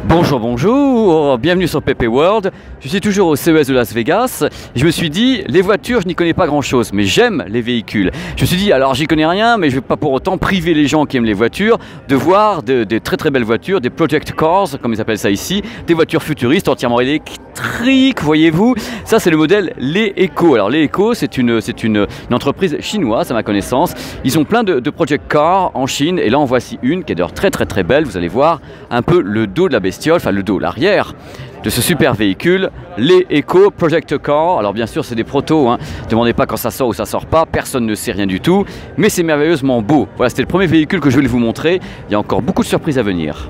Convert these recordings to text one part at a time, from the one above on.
Bonjour, bonjour, bienvenue sur PP World. Je suis toujours au CES de Las Vegas. Je me suis dit, les voitures, je n'y connais pas grand chose, mais j'aime les véhicules. Je me suis dit, alors j'y connais rien, mais je ne vais pas pour autant priver les gens qui aiment les voitures de voir des très très belles voitures, des project cars, comme ils appellent ça ici, des voitures futuristes entièrement électriques, voyez-vous. Ça, c'est le modèle LeEco. Alors, LeEco, c'est une entreprise chinoise, à ma connaissance. Ils ont plein de project cars en Chine, et là, en voici une qui est d'ailleurs très très très belle. Vous allez voir un peu le dos de la bestiole, enfin le dos, l'arrière de ce super véhicule, LeEco Project Car. Alors bien sûr c'est des protos, hein. Ne demandez pas quand ça sort ou ça sort pas, personne ne sait rien du tout, mais c'est merveilleusement beau. Voilà, c'était le premier véhicule que je voulais vous montrer, il y a encore beaucoup de surprises à venir.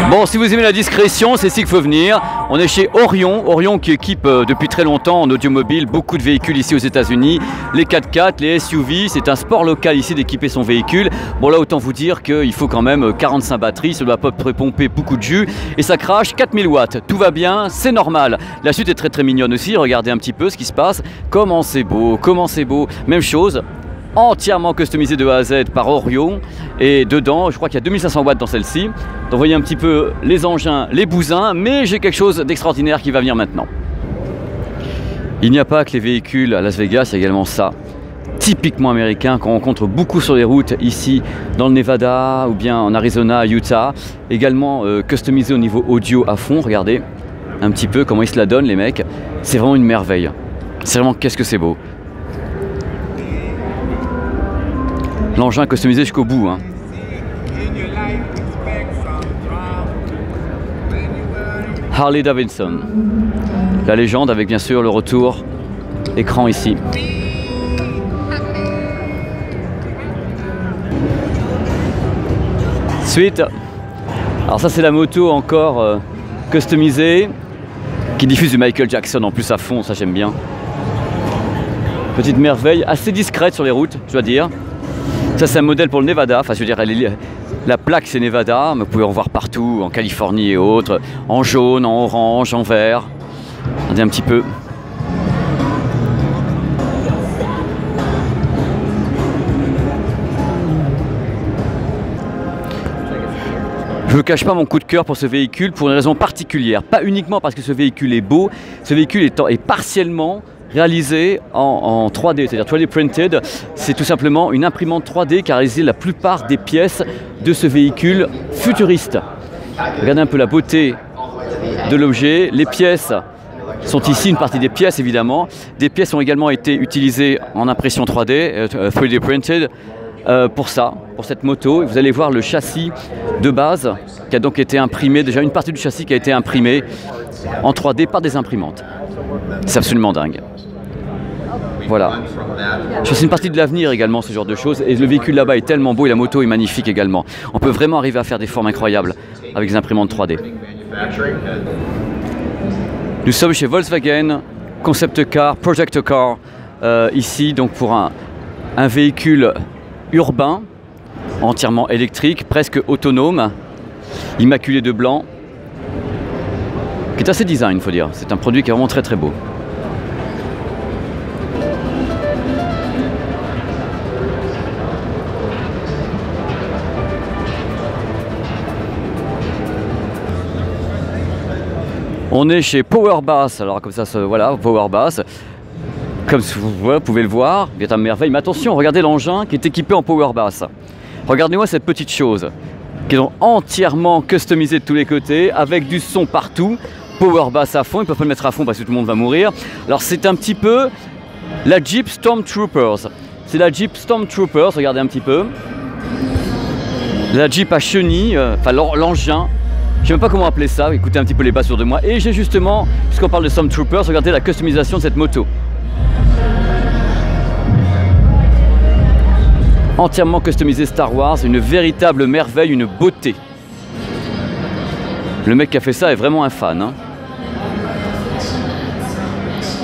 Bon, si vous aimez la discrétion, c'est ici qu'il faut venir. On est chez Orion, Orion qui équipe depuis très longtemps en automobile beaucoup de véhicules ici aux États-Unis. Les 4x4, les SUV, c'est un sport local ici d'équiper son véhicule. Bon là, autant vous dire qu'il faut quand même 45 batteries, ça doit pas pomper beaucoup de jus et ça crache 4000 watts. Tout va bien, c'est normal. La suite est très très mignonne aussi, regardez un petit peu ce qui se passe. Comment c'est beau, comment c'est beau. Même chose. Entièrement customisé de A à Z par Orion, et dedans je crois qu'il y a 2500 watts dans celle-ci. Donc vous voyez un petit peu les engins, les bousins, mais j'ai quelque chose d'extraordinaire qui va venir maintenant. Il n'y a pas que les véhicules à Las Vegas, il y a également ça, typiquement américain, qu'on rencontre beaucoup sur les routes ici dans le Nevada ou bien en Arizona, Utah. Également customisé au niveau audio à fond, regardez un petit peu comment ils se la donnent les mecs, c'est vraiment une merveille. C'est vraiment, qu'est-ce que c'est beau. L'engin customisé jusqu'au bout, hein. Harley Davidson. La légende avec bien sûr le retour écran ici. Suite. Alors ça c'est la moto encore customisée qui diffuse du Michael Jackson en plus à fond, ça j'aime bien. Petite merveille, assez discrète sur les routes, je dois dire. Ça c'est un modèle pour le Nevada, enfin je veux dire la plaque c'est Nevada, mais vous pouvez en voir partout, en Californie et autres, en jaune, en orange, en vert. Regardez un petit peu. Je ne cache pas mon coup de cœur pour ce véhicule pour une raison particulière, pas uniquement parce que ce véhicule est beau, ce véhicule est partiellement réalisé en 3D, c'est-à-dire 3D printed. C'est tout simplement une imprimante 3D qui a réalisé la plupart des pièces de ce véhicule futuriste. Regardez un peu la beauté de l'objet. Les pièces sont ici, une partie des pièces évidemment. Des pièces ont également été utilisées en impression 3D, 3D printed, pour ça, pour cette moto. Vous allez voir le châssis de base qui a donc été imprimé, déjà une partie du châssis qui a été imprimée en 3D par des imprimantes. C'est absolument dingue. Voilà. C'est une partie de l'avenir également, ce genre de choses. Et le véhicule là-bas est tellement beau et la moto est magnifique également. On peut vraiment arriver à faire des formes incroyables avec des imprimantes 3D. Nous sommes chez Volkswagen, Concept Car, Project Car, ici donc pour un véhicule urbain, entièrement électrique, presque autonome, immaculé de blanc, qui est assez design, il faut dire. C'est un produit qui est vraiment très très beau. On est chez Power Bass, alors comme ça, voilà, Power Bass. Comme vous pouvez le voir, il est à merveille. Mais attention, regardez l'engin qui est équipé en Power Bass. Regardez-moi cette petite chose, qui est donc entièrement customisée de tous les côtés, avec du son partout. Power Bass à fond, ils ne peuvent pas le mettre à fond parce que tout le monde va mourir. Alors c'est un petit peu la Jeep Stormtroopers. C'est la Jeep Stormtroopers, regardez un petit peu. La Jeep à chenilles, enfin l'engin. Je ne sais même pas comment appeler ça, écoutez un petit peu les basses sur de moi. Et j'ai justement, puisqu'on parle de Stormtroopers, regardez la customisation de cette moto. Entièrement customisé Star Wars, une véritable merveille, une beauté. Le mec qui a fait ça est vraiment un fan, hein.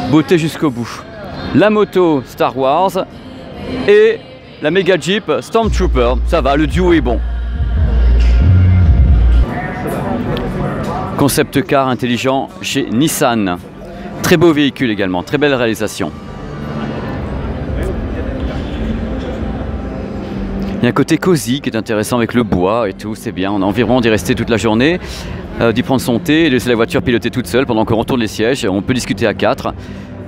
Beauté jusqu'au bout. La moto Star Wars et la méga Jeep Stormtrooper, ça va, le duo est bon. Concept car intelligent chez Nissan. Très beau véhicule également, très belle réalisation. Il y a un côté cosy qui est intéressant avec le bois et tout, c'est bien. On a environ d'y rester toute la journée, d'y prendre son thé et laisser la voiture piloter toute seule pendant qu'on retourne les sièges. On peut discuter à 4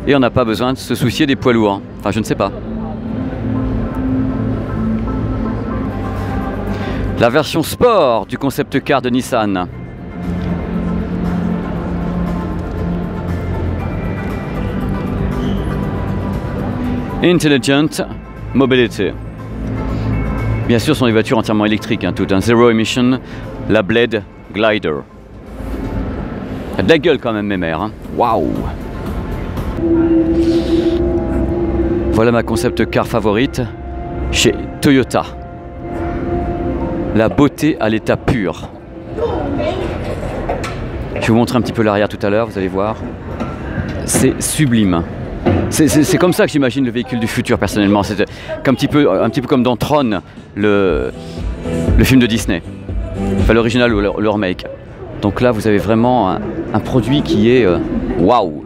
et on n'a pas besoin de se soucier des poids lourds. Enfin, je ne sais pas. La version sport du concept car de Nissan. Intelligent Mobility. Bien sûr, ce sont des voitures entièrement électriques, hein, tout un zero emission, la Blade Glider. Il y a de la gueule quand même, mes mères. Hein. Waouh! Voilà ma concept car favorite chez Toyota. La beauté à l'état pur. Je vais vous montrer un petit peu l'arrière tout à l'heure, vous allez voir. C'est sublime. C'est comme ça que j'imagine le véhicule du futur personnellement. C'est un petit peu comme dans Tron, le film de Disney. Enfin l'original ou le remake. Donc là vous avez vraiment un produit qui est waouh.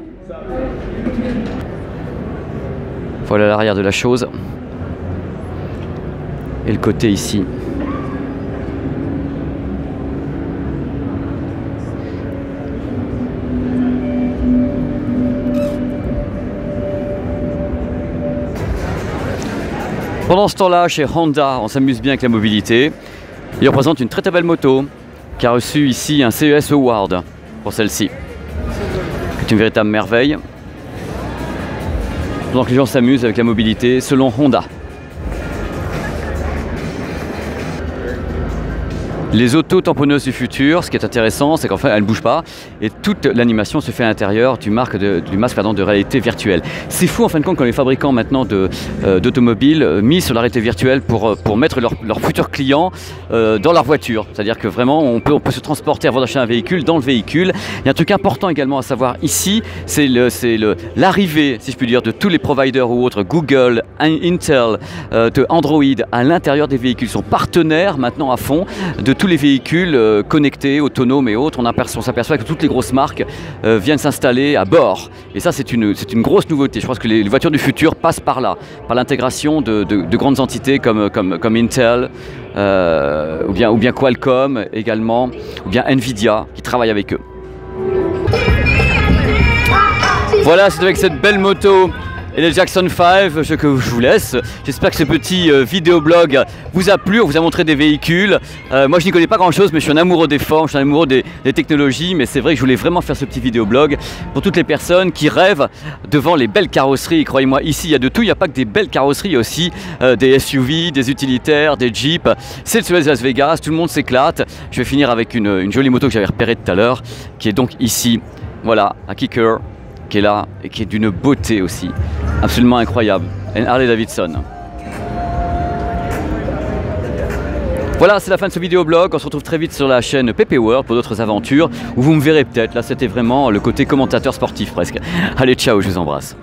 Voilà l'arrière de la chose. Et le côté ici. Pendant ce temps-là, chez Honda, on s'amuse bien avec la mobilité. Il représente une très très belle moto qui a reçu ici un CES Award pour celle-ci. C'est une véritable merveille. Pendant que les gens s'amusent avec la mobilité selon Honda. Les auto-tamponneuses du futur, ce qui est intéressant, c'est qu'en fait, elles ne bougent pas et toute l'animation se fait à l'intérieur du masque de réalité virtuelle. C'est fou en fin de compte quand les fabricants maintenant d'automobiles misent sur la réalité virtuelle pour mettre leurs futurs clients dans leur voiture. C'est-à-dire que vraiment, on peut se transporter avant d'acheter un véhicule dans le véhicule. Il y a un truc important également à savoir ici, c'est l'arrivée, si je puis dire, de tous les providers ou autres, Google, Intel, de Android à l'intérieur des véhicules. Ils sont partenaires maintenant à fond de tous les véhicules connectés, autonomes et autres. On s'aperçoit que toutes les grosses marques viennent s'installer à bord. Et ça, c'est une grosse nouveauté. Je pense que les voitures du futur passent par là, par l'intégration de grandes entités comme Intel, ou bien Qualcomm également, ou bien Nvidia, qui travaillent avec eux. Voilà, c'est avec cette belle moto et les Jackson 5 que je vous laisse. J'espère que ce petit vidéoblog vous a plu, on vous a montré des véhicules. Moi je n'y connais pas grand chose mais je suis un amoureux des formes, je suis un amoureux des technologies, mais c'est vrai que je voulais vraiment faire ce petit vidéoblog pour toutes les personnes qui rêvent devant les belles carrosseries. Croyez-moi, ici il y a de tout, il n'y a pas que des belles carrosseries, il y a aussi des SUV, des utilitaires, des Jeeps. C'est le CES Las Vegas, tout le monde s'éclate. Je vais finir avec une jolie moto que j'avais repérée tout à l'heure, qui est donc ici, voilà, un Kicker, qui est là et qui est d'une beauté aussi absolument incroyable, une Harley Davidson. Voilà, c'est la fin de ce vidéoblog. On se retrouve très vite sur la chaîne PP World pour d'autres aventures où vous me verrez peut-être. Là, c'était vraiment le côté commentateur sportif presque. Allez, ciao, je vous embrasse.